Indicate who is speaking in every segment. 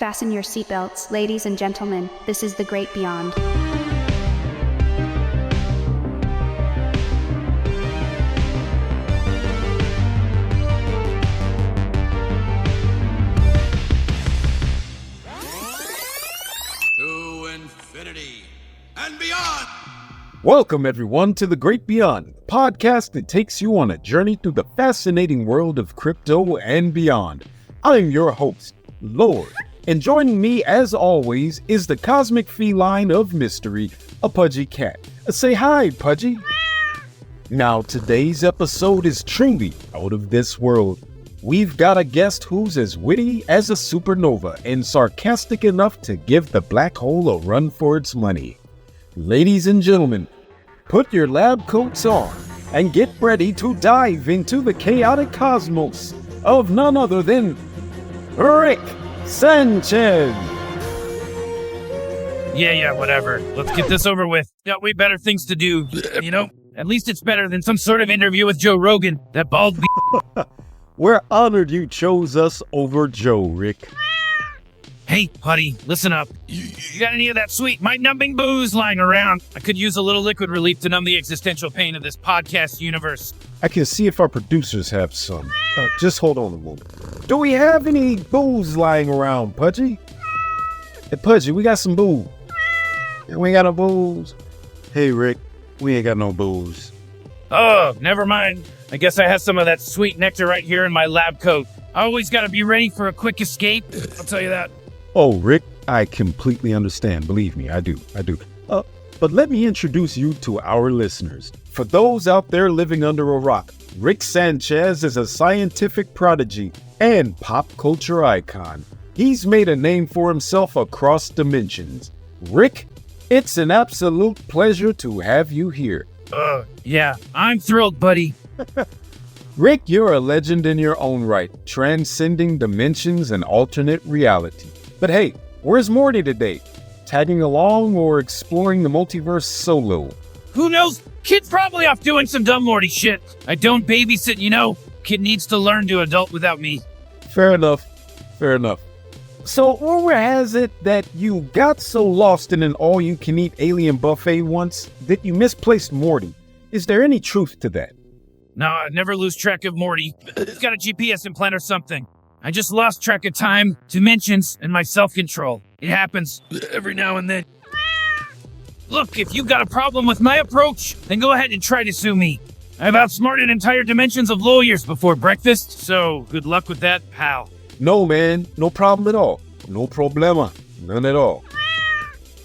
Speaker 1: Fasten your seatbelts, ladies and gentlemen. This is the Great Beyond.
Speaker 2: To infinity and beyond!
Speaker 3: Welcome, everyone, to The Great Beyond, a podcast that takes you on a journey through the fascinating world of crypto and beyond. I'm your host, Lourde, and joining me, as always, is the cosmic feline of mystery, a Pudgy Cat. Say hi, Pudgy. Now, today's episode is truly out of this world. We've got a guest who's as witty as a supernova and sarcastic enough to give the black hole a run for its money. Ladies and gentlemen, put your lab coats on and get ready to dive into the chaotic cosmos of none other than Rick Sanchez.
Speaker 4: Yeah, whatever. Let's get this over with. Got way better things to do, you know? At least it's better than some sort of interview with Joe Rogan, that bald
Speaker 3: We're honored you chose us over Joe, Rick.
Speaker 4: Hey, Puddy, listen up. You got any of that sweet mind-numbing booze lying around? I could use a little liquid relief to numb the existential pain of this podcast universe.
Speaker 3: I can see if our producers have some. Just hold on a moment. Do we have any booze lying around, Pudgy? Hey, Pudgy, we got some booze. We ain't got no booze. Hey, Rick, we ain't got no booze.
Speaker 4: Oh, never mind. I guess I have some of that sweet nectar right here in my lab coat. I always gotta be ready for a quick escape, I'll tell you that.
Speaker 3: Oh, Rick, I completely understand. Believe me, I do. But let me introduce you to our listeners. For those out there living under a rock, Rick Sanchez is a scientific prodigy and pop culture icon. He's made a name for himself across dimensions. Rick, it's an absolute pleasure to have you here.
Speaker 4: Yeah, I'm thrilled, buddy.
Speaker 3: Rick, you're a legend in your own right, transcending dimensions and alternate reality. But hey, where's Morty today? Tagging along or exploring the multiverse solo?
Speaker 4: Who knows? Kid's probably off doing some dumb Morty shit. I don't babysit, you know. Kid needs to learn to adult without me.
Speaker 3: Fair enough. So, rumor has it that you got so lost in an all-you-can-eat alien buffet once that you misplaced Morty. Is there any truth to that?
Speaker 4: No, I never lose track of Morty. He's got a GPS implant or something. I just lost track of time, dimensions, and my self-control. It happens every now and then. Look, if you've got a problem with my approach, then go ahead and try to sue me. I've outsmarted entire dimensions of lawyers before breakfast, so good luck with that, pal.
Speaker 3: No, man. No problem at all. No problema. None at all.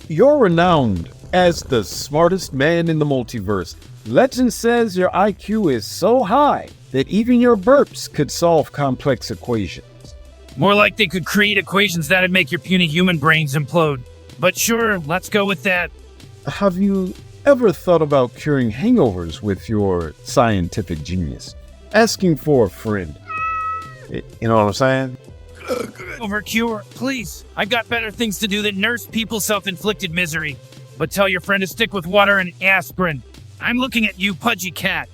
Speaker 3: You're renowned as the smartest man in the multiverse. Legend says your IQ is so high that even your burps could solve complex equations.
Speaker 4: More like they could create equations that'd make your puny human brains implode. But sure, let's go with that.
Speaker 3: Have you ever thought about curing hangovers with your scientific genius? Asking for a friend. You know what I'm saying?
Speaker 4: Over cure, please. I've got better things to do than nurse people's self-inflicted misery. But tell your friend to stick with water and aspirin. I'm looking at you, Pudgy Cat.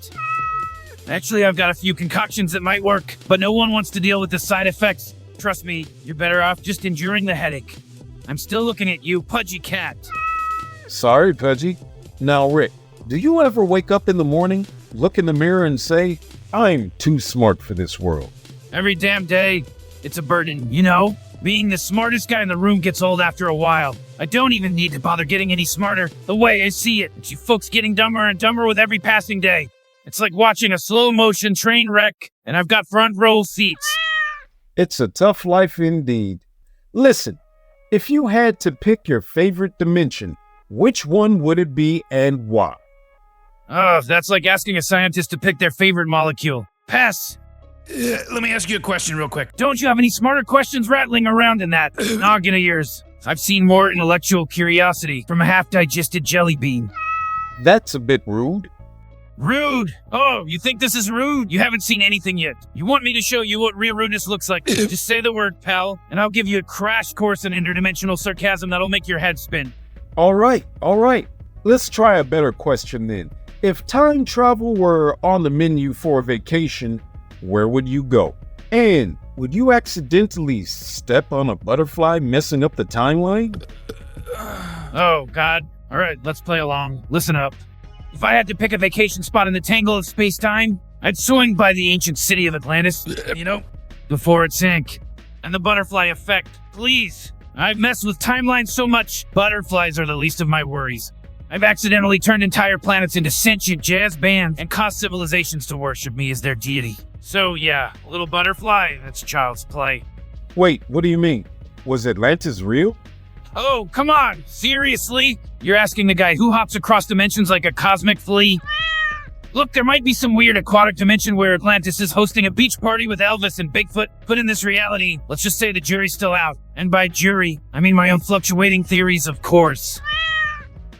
Speaker 4: Actually, I've got a few concoctions that might work, but no one wants to deal with the side effects. Trust me, you're better off just enduring the headache. I'm still looking at you, Pudgy Cat.
Speaker 3: Sorry, Pudgy. Now, Rick, do you ever wake up in the morning, look in the mirror and say, I'm too smart for this world?
Speaker 4: Every damn day, it's a burden, you know? Being the smartest guy in the room gets old after a while. I don't even need to bother getting any smarter. The way I see it, it's you folks getting dumber and dumber with every passing day. It's like watching a slow-motion train wreck, and I've got front row seats.
Speaker 3: It's a tough life indeed. Listen, if you had to pick your favorite dimension, which one would it be and why?
Speaker 4: Oh, that's like asking a scientist to pick their favorite molecule. Pass. Let me ask you a question real quick. Don't you have any smarter questions rattling around in that noggin of yours? I've seen more intellectual curiosity from a half-digested jelly bean.
Speaker 3: That's a bit rude.
Speaker 4: Rude? Oh, you think this is rude? You haven't seen anything yet. You want me to show you what real rudeness looks like? Just say the word, pal, and I'll give you a crash course in interdimensional sarcasm that'll make your head spin.
Speaker 3: All right. Let's try a better question then. If time travel were on the menu for a vacation, where would you go? And would you accidentally step on a butterfly, messing up the timeline?
Speaker 4: Oh, God. All right, let's play along. Listen up. If I had to pick a vacation spot in the tangle of space-time, I'd swing by the ancient city of Atlantis, before it sank. And the butterfly effect, please. I've messed with timelines so much, butterflies are the least of my worries. I've accidentally turned entire planets into sentient jazz bands and caused civilizations to worship me as their deity. So yeah, a little butterfly, that's child's play.
Speaker 3: Wait, what do you mean? Was Atlantis real?
Speaker 4: Oh, come on, seriously? You're asking the guy who hops across dimensions like a cosmic flea? Look, there might be some weird aquatic dimension where Atlantis is hosting a beach party with Elvis and Bigfoot, but in this reality, let's just say the jury's still out. And by jury, I mean my own fluctuating theories, of course.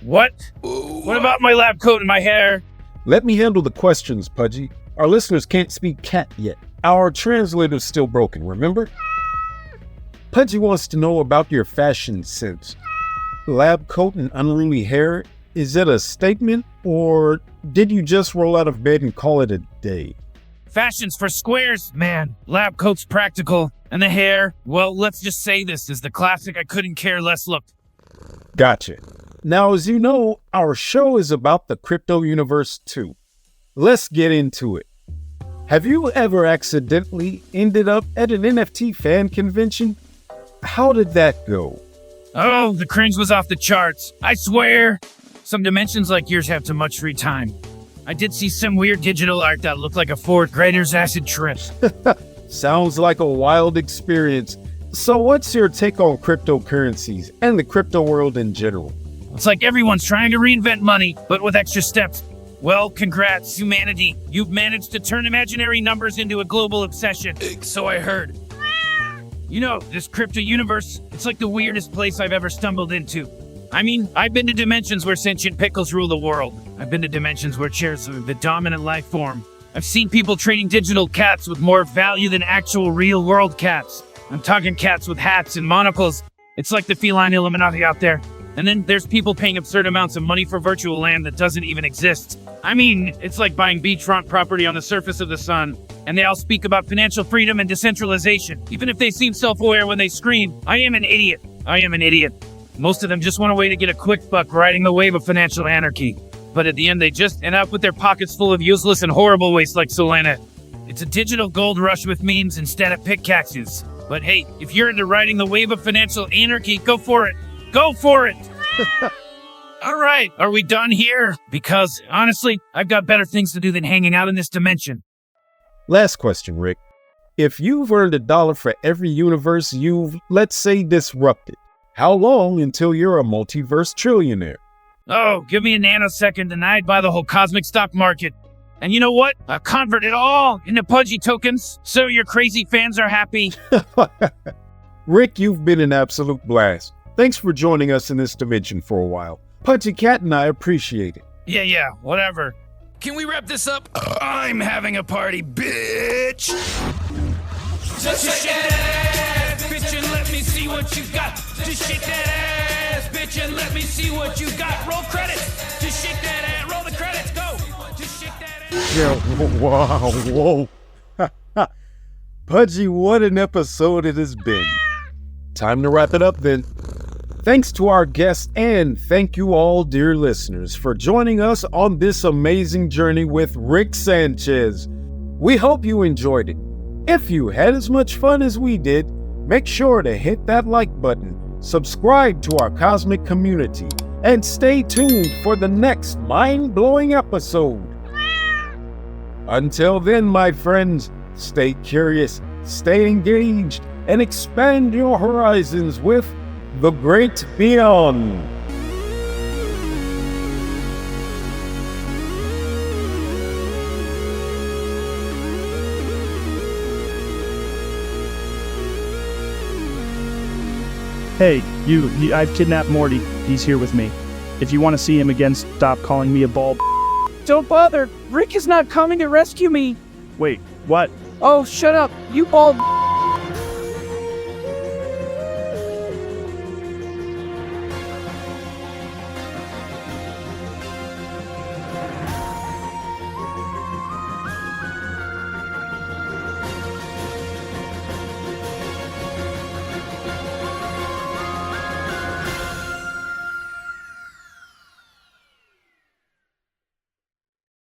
Speaker 4: What? What about my lab coat and my hair?
Speaker 3: Let me handle the questions, Pudgy. Our listeners can't speak cat yet. Our translator's still broken, remember? Pudgy wants to know about your fashion sense. Lab coat and unruly hair, is it a statement, or did you just roll out of bed and call it a day?
Speaker 4: Fashion's for squares, man. Lab coat's practical. And the hair, well, let's just say this is the classic I couldn't care less look.
Speaker 3: Gotcha. Now, as you know, our show is about the crypto universe too. Let's get into it. Have you ever accidentally ended up at an NFT fan convention? How did that go?
Speaker 4: Oh, the cringe was off the charts. I swear. Some dimensions like yours have too much free time. I did see some weird digital art that looked like a fourth grader's acid trip.
Speaker 3: Sounds like a wild experience. So what's your take on cryptocurrencies and the crypto world in general?
Speaker 4: It's like everyone's trying to reinvent money, but with extra steps. Well, congrats, humanity. You've managed to turn imaginary numbers into a global obsession. So I heard. You know, this crypto universe, it's like the weirdest place I've ever stumbled into. I mean, I've been to dimensions where sentient pickles rule the world. I've been to dimensions where chairs are the dominant life form. I've seen people trading digital cats with more value than actual real-world cats. I'm talking cats with hats and monocles. It's like the feline Illuminati out there. And then there's people paying absurd amounts of money for virtual land that doesn't even exist. I mean, it's like buying beachfront property on the surface of the sun. And they all speak about financial freedom and decentralization, even if they seem self-aware when they scream, I am an idiot. I am an idiot. Most of them just want a way to get a quick buck riding the wave of financial anarchy. But at the end, they just end up with their pockets full of useless and horrible waste like Solana. It's a digital gold rush with memes instead of pickaxes. But hey, if you're into riding the wave of financial anarchy, go for it. Go for it! All right, are we done here? Because, honestly, I've got better things to do than hanging out in this dimension.
Speaker 3: Last question, Rick. If you've earned $1 for every universe you've, let's say, disrupted, how long until you're a multiverse trillionaire?
Speaker 4: Oh, give me a nanosecond and I'd buy the whole cosmic stock market. And you know what? I'll convert it all into Pudgy tokens, so your crazy fans are happy.
Speaker 3: Rick, you've been an absolute blast. Thanks for joining us in this dimension for a while. Pudgy Cat and I appreciate it.
Speaker 4: Yeah, whatever.
Speaker 2: Can we wrap this up? I'm having a party, bitch!
Speaker 4: Just shake that ass, bitch, and let me see what you got. Just shake that ass, bitch, and let me see what you got. Roll credits. Just shake that ass. Roll the credits. Go. Just shake that ass.
Speaker 3: Yeah, whoa. Pudgy, what an episode it has been. Time to wrap it up then. Thanks to our guests and thank you all, dear listeners, for joining us on this amazing journey with Rick Sanchez. We hope you enjoyed it. If you had as much fun as we did, make sure to hit that like button, subscribe to our cosmic community, and stay tuned for the next mind-blowing episode. Until then, my friends, stay curious, stay engaged, and expand your horizons with The Great Beyond.
Speaker 5: Hey, I've kidnapped Morty. He's here with me. If you want to see him again, stop calling me a bald.
Speaker 6: Don't bother. Rick is not coming to rescue me.
Speaker 5: Wait, what?
Speaker 6: Oh, shut up. You bald.